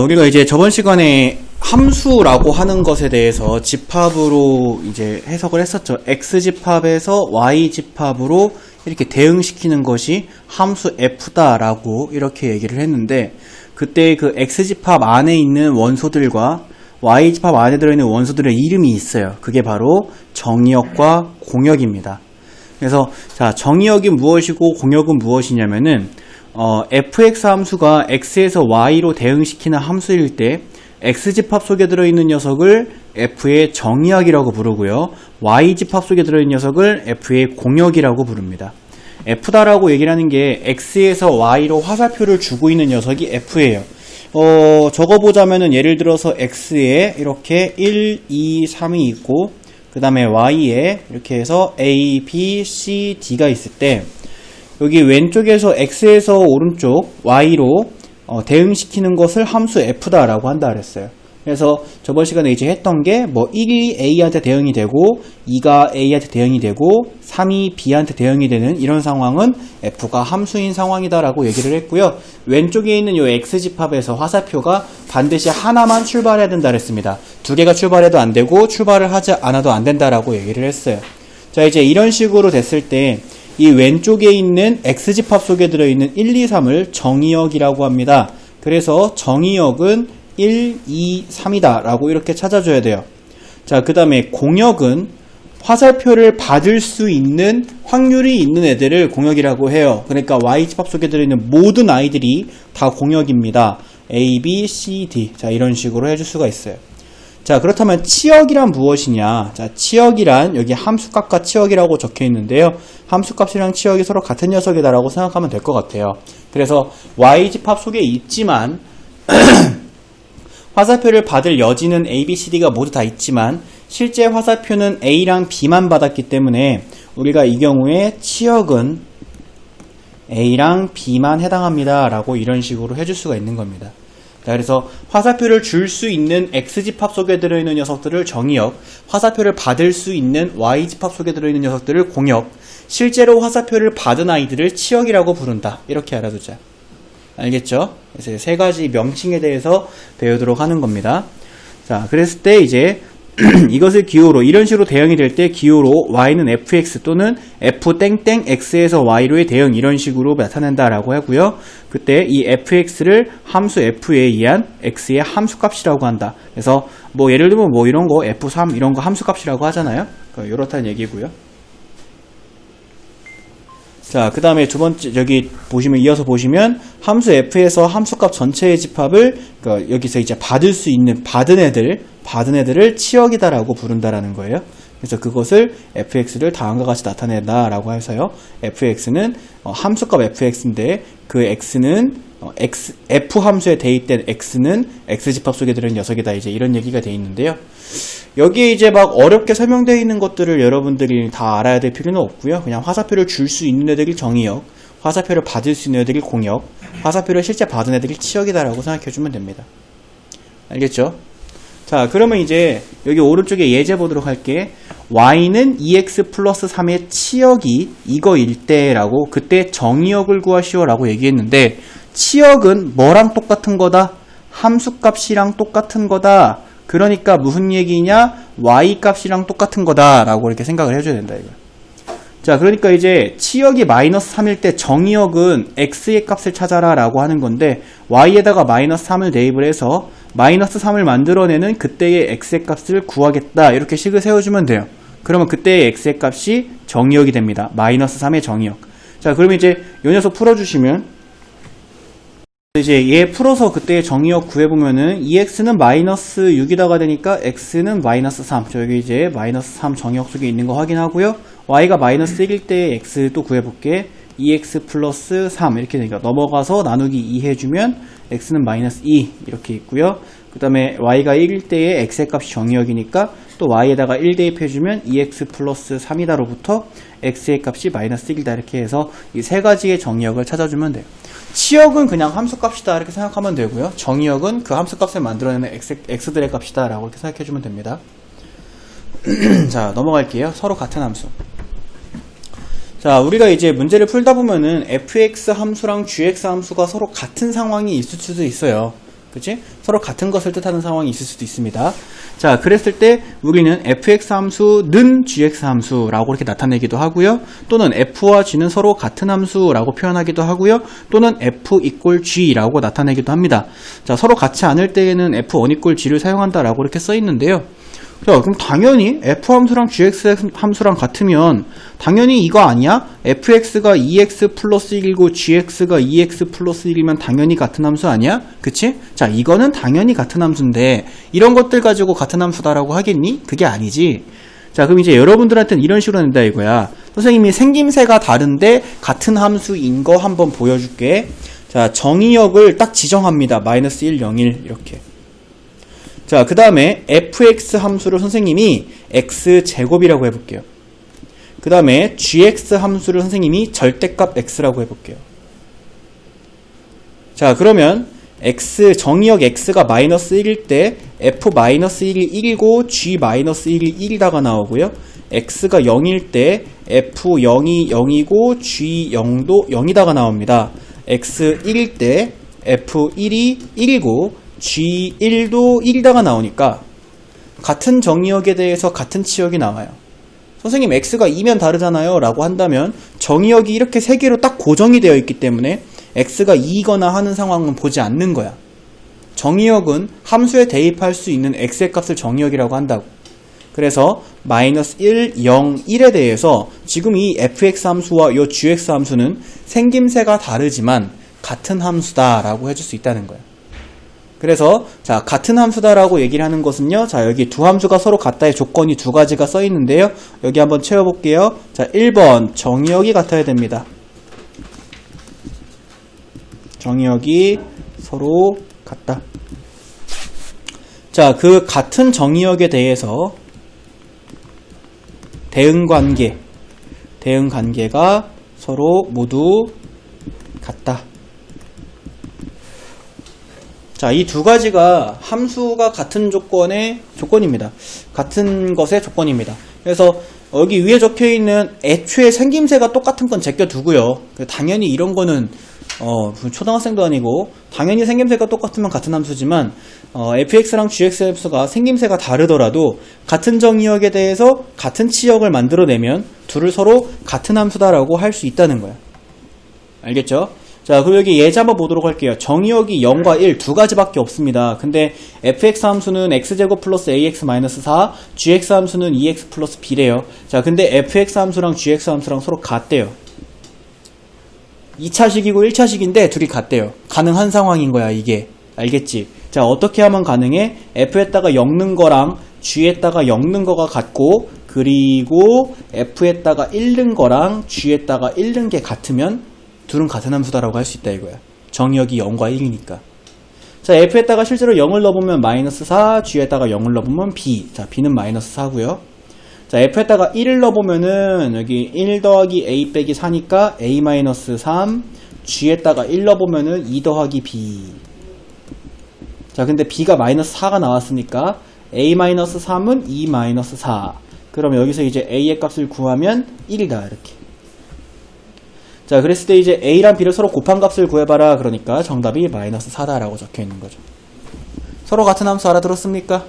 우리가 이제 저번 시간에 함수라고 하는 것에 대해서 집합으로 이제 해석을 했었죠. x집합에서 y집합으로 이렇게 대응시키는 것이 함수 f다라고 이렇게 얘기를 했는데, 그때 그 x집합 안에 있는 원소들과 y집합 안에 들어있는 원소들의 이름이 있어요. 그게 바로 정의역과 공역입니다. 그래서 자, 정의역이 무엇이고 공역은 무엇이냐면은 fx 함수가 x에서 y로 대응시키는 함수일 때 x집합 속에 들어있는 녀석을 f의 정의역이라고 부르고요, y집합 속에 들어있는 녀석을 f의 공역이라고 부릅니다. f다라고 얘기를 하는 게 x에서 y로 화살표를 주고 있는 녀석이 f예요. 적어보자면은 예를 들어서 x에 이렇게 1, 2, 3이 있고, 그 다음에 y에 이렇게 해서 a, b, c, d가 있을 때, 여기 왼쪽에서 x에서 오른쪽 y로 대응시키는 것을 함수 f다라고 한다 그랬어요. 그래서 저번 시간에 이제 했던 게 뭐 1이 a한테 대응이 되고 2가 a한테 대응이 되고 3이 b한테 대응이 되는 이런 상황은 f가 함수인 상황이다라고 얘기를 했고요. 왼쪽에 있는 이 x집합에서 화살표가 반드시 하나만 출발해야 된다 그랬습니다. 두 개가 출발해도 안 되고 출발을 하지 않아도 안 된다라고 얘기를 했어요. 자, 이제 이런 식으로 됐을 때 이 왼쪽에 있는 x집합 속에 들어있는 1, 2, 3을 정의역이라고 합니다. 그래서 정의역은 1, 2, 3이다 라고 이렇게 찾아줘야 돼요. 자, 그 다음에 공역은 화살표를 받을 수 있는 확률이 있는 애들을 공역이라고 해요. 그러니까 y집합 속에 들어있는 모든 아이들이 다 공역입니다. a, b, c, d. 자, 이런 식으로 해줄 수가 있어요. 자, 그렇다면 치역이란 무엇이냐? 자, 치역이란 여기 함수값과 치역이라고 적혀 있는데요. 함수값이랑 치역이 서로 같은 녀석이다라고 생각하면 될 것 같아요. 그래서 y집합 속에 있지만 화살표를 받을 여지는 a, b, c, d가 모두 다 있지만 실제 화살표는 a랑 b만 받았기 때문에 우리가 이 경우에 치역은 a랑 b만 해당합니다 라고 이런 식으로 해줄 수가 있는 겁니다. 자, 그래서 화살표를 줄 수 있는 x집합 속에 들어있는 녀석들을 정의역, 화살표를 받을 수 있는 y집합 속에 들어있는 녀석들을 공역, 실제로 화살표를 받은 아이들을 치역이라고 부른다. 이렇게 알아두자. 알겠죠? 그래서 세 가지 명칭에 대해서 배우도록 하는 겁니다. 자, 그랬을 때 이제 이것을 기호로, 이런 식으로 대응이 될 때 기호로 y는 fx 또는 f 땡땡 x에서 y로의 대응, 이런 식으로 나타낸다라고 하고요. 그때 이 fx를 함수 f에 의한 x의 함수값이라고 한다. 그래서 뭐 예를 들면 뭐 이런 거 f3 이런 거 함수값이라고 하잖아요. 이렇다는 얘기고요. 자, 그 다음에 두 번째, 여기 보시면, 이어서 보시면, 함수 f에서 함수값 전체의 집합을, 그러니까 여기서 이제 받을 수 있는, 받은 애들을 치역이다라고 부른다라는 거예요. 그래서 그것을 fx를 다음과 같이 나타낸다라고 해서요. fx는, 함수값 fx인데, 그 x는, f 함수에 대입된 x는 x집합 속에 들어있는 녀석이다. 이제 이런 얘기가 돼 있는데요. 여기에 이제 막 어렵게 설명되어 있는 것들을 여러분들이 다 알아야 될 필요는 없고요. 그냥 화살표를 줄 수 있는 애들이 정의역, 화살표를 받을 수 있는 애들이 공역, 화살표를 실제 받은 애들이 치역이다라고 생각해주면 됩니다. 알겠죠? 자, 그러면 이제 여기 오른쪽에 예제 보도록 할게. y는 2x 플러스 3의 치역이 이거일 때라고, 그때 정의역을 구하시오 라고 얘기했는데, 치역은 뭐랑 똑같은 거다? 함수값이랑 똑같은 거다. 그러니까 무슨 얘기냐? y값이랑 똑같은 거다 라고 이렇게 생각을 해줘야 된다, 이거. 자, 그러니까 이제 치역이 마이너스 3일 때 정의역은 x의 값을 찾아라 라고 하는 건데, y에다가 마이너스 3을 대입을 해서 마이너스 3을 만들어내는 그때의 x의 값을 구하겠다, 이렇게 식을 세워주면 돼요. 그러면 그때의 x의 값이 정의역이 됩니다. 마이너스 3의 정의역. 자, 그러면 이제 이 녀석 풀어주시면, 이제 얘 풀어서 그때의 정의역 구해보면은 2x는 마이너스 6이다가 되니까 x는 마이너스 3. 저기 이제 마이너스 3 정의역 속에 있는 거 확인하고요. y가 마이너스 1일 때의 x 또 구해볼게. 2x 플러스 3 이렇게 되니까 넘어가서 나누기 2 해주면 x는 마이너스 2 이렇게 있고요. 그 다음에 y가 1일 때의 x의 값이 정의역이니까 또 y에다가 1 대입해주면 2x 플러스 3이다로부터 x의 값이 마이너스 1이다 이렇게 해서 이 세 가지의 정의역을 찾아주면 돼요. 치역은 그냥 함수값이다 이렇게 생각하면 되고요. 정의역은 그 함수값을 만들어내는 x들의 값이다 라고 이렇게 생각해주면 됩니다. 자, 넘어갈게요. 서로 같은 함수. 자, 우리가 이제 문제를 풀다 보면은 fx 함수랑 gx 함수가 서로 같은 상황이 있을 수도 있어요. 그치? 서로 같은 것을 뜻하는 상황이 있을 수도 있습니다. 자, 그랬을 때 우리는 fx 함수는 gx 함수라고 이렇게 나타내기도 하고요. 또는 f와 g는 서로 같은 함수라고 표현하기도 하고요. 또는 f equal g라고 나타내기도 합니다. 자, 서로 같지 않을 때에는 f1 equal g를 사용한다라고 이렇게 써 있는데요. 자, 그럼 당연히 f 함수랑 gx 함수랑 같으면 당연히 이거 아니야? fx가 2x 플러스 1이고 gx가 2x 플러스 1이면 당연히 같은 함수 아니야? 그치? 자, 이거는 당연히 같은 함수인데 이런 것들 가지고 같은 함수다라고 하겠니? 그게 아니지. 자, 그럼 이제 여러분들한테는 이런 식으로 낸다 이거야. 선생님이 생김새가 다른데 같은 함수인 거 한번 보여줄게. 자, 정의역을 딱 지정합니다. 마이너스 1, 0, 1 이렇게. 자, 그 다음에 fx 함수를 선생님이 x제곱이라고 해볼게요. 그 다음에 gx 함수를 선생님이 절대값 x라고 해볼게요. 자, 그러면 정의역 x가 마이너스 1일 때 f-1이 1이고 g-1이 1이다가 나오고요. x가 0일 때 f0이 0이고 g0도 0이다가 나옵니다. x1일 때 f1이 1이고 G1도 1이다가 나오니까 같은 정의역에 대해서 같은 치역이 나와요. 선생님 x가 2면 다르잖아요 라고 한다면 정의역이 이렇게 3개로 딱 고정이 되어 있기 때문에 x가 2이거나 하는 상황은 보지 않는 거야. 정의역은 함수에 대입할 수 있는 x의 값을 정의역이라고 한다고. 그래서 마이너스 1, 0, 1에 대해서 지금 이 fx 함수와 이 gx 함수는 생김새가 다르지만 같은 함수다 라고 해줄 수 있다는 거야. 그래서 자, 같은 함수다라고 얘기를 하는 것은요. 자, 여기 두 함수가 서로 같다의 조건이 두 가지가 써 있는데요. 여기 한번 채워볼게요. 자, 1번 정의역이 같아야 됩니다. 정의역이 서로 같다. 자, 그 같은 정의역에 대해서 대응관계가 서로 모두 같다. 자, 이 두 가지가 함수가 같은 조건입니다. 같은 것의 조건입니다. 그래서 여기 위에 적혀있는 애초에 생김새가 똑같은 건 제껴두고요. 당연히 이런 거는 초등학생도 아니고 당연히 생김새가 똑같으면 같은 함수지만 fx랑 gx 함수가 생김새가 다르더라도 같은 정의역에 대해서 같은 치역을 만들어내면 둘을 서로 같은 함수다라고 할 수 있다는 거야. 알겠죠? 자, 그럼 여기 예제 한번 보도록 할게요. 정의역이 0과 1 두 가지밖에 없습니다. 근데 fx 함수는 x제곱 플러스 ax 마이너스 4, gx 함수는 2x 플러스 b래요. 자, 근데 fx 함수랑 gx 함수랑 서로 같대요. 2차식이고 1차식인데 둘이 같대요. 가능한 상황인 거야, 이게. 알겠지? 자, 어떻게 하면 가능해? f에다가 엮는 거랑 g에다가 엮는 거가 같고, 그리고 f에다가 1 넣은 거랑 g에다가 1 넣은 게 같으면 둘은 같은 함수다라고 할 수 있다 이거야. 정의역이 0과 1이니까. 자, f에다가 실제로 0을 넣어보면 마이너스 4, g에다가 0을 넣어보면 b. 자, b는 마이너스 4고요. 자, f에다가 1을 넣어보면은 여기 1 더하기 a 빼기 4니까 a 마이너스 3, g에다가 1 넣어보면은 2 더하기 b. 자, 근데 b가 마이너스 4가 나왔으니까 a 마이너스 3은 2 마이너스 4. 그러면 여기서 이제 a의 값을 구하면 1이다 이렇게. 자, 그랬을 때 이제 a랑 b를 서로 곱한 값을 구해봐라. 그러니까 정답이 마이너스 4다라고 적혀있는 거죠. 서로 같은 함수 알아들었습니까?